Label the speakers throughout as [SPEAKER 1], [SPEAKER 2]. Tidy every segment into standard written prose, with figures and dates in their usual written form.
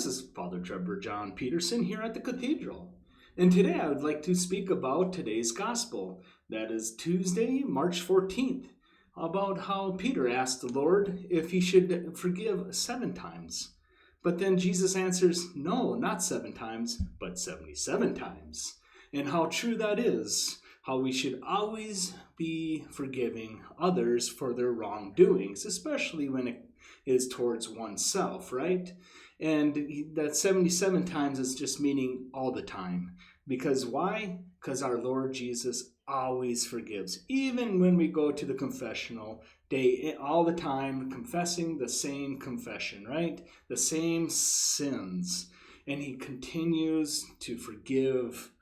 [SPEAKER 1] This is Father Trevor John Peterson here at the Cathedral. And today I would like to speak about today's Gospel. That is Tuesday, March 14th, about how Peter asked the Lord if he should forgive 7 times. But then Jesus answers, no, not 7 times, but 77 times. And how true that is, how we should always be forgiving others for their wrongdoings, especially when it is towards oneself, right? And that 77 times is just meaning all the time. Because why? Because our Lord Jesus always forgives. Even when we go to the confessional day, all the time, confessing the same confession, right? The same sins. And he continues to forgive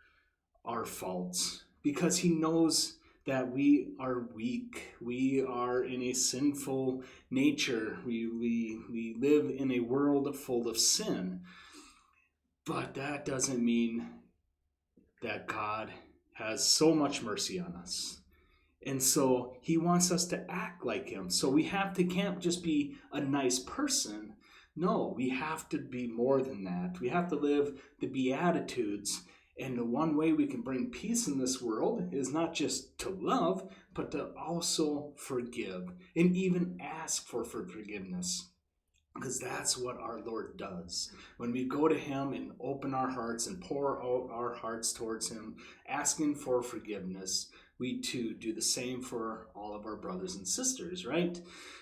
[SPEAKER 1] our faults because he knows that we are weak. We are in a sinful nature. We live in a world full of sin. But that doesn't mean that God has so much mercy on us. And so he wants us to act like him. So can't just be a nice person. No, we have to be more than that. We have to live the Beatitudes. And the one way we can bring peace in this world is not just to love, but to also forgive and even ask for forgiveness. Because that's what our Lord does. When we go to him and open our hearts and pour out our hearts towards him, asking for forgiveness, we too do the same for all of our brothers and sisters, right?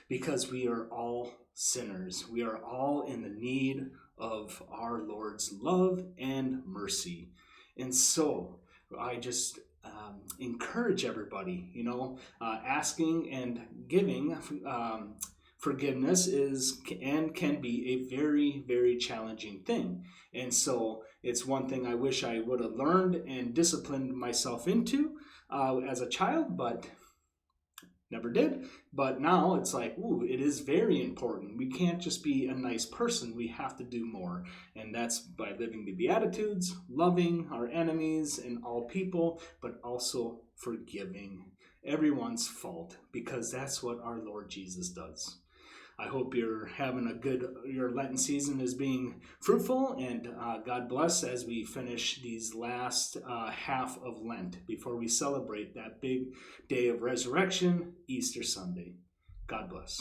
[SPEAKER 1] Because we are all sinners. We are all in the need of our Lord's love and mercy. And so I just encourage everybody, asking and giving forgiveness is and can be a very, very challenging thing. And so it's one thing I wish I would have learned and disciplined myself into as a child, but never did. But now it's like, it is very important. We can't just be a nice person. We have to do more. And that's by living the Beatitudes, loving our enemies and all people, but also forgiving everyone's fault, because that's what our Lord Jesus does. I hope you're having your Lenten season is being fruitful, and God bless as we finish these last half of Lent before we celebrate that big day of resurrection, Easter Sunday. God bless.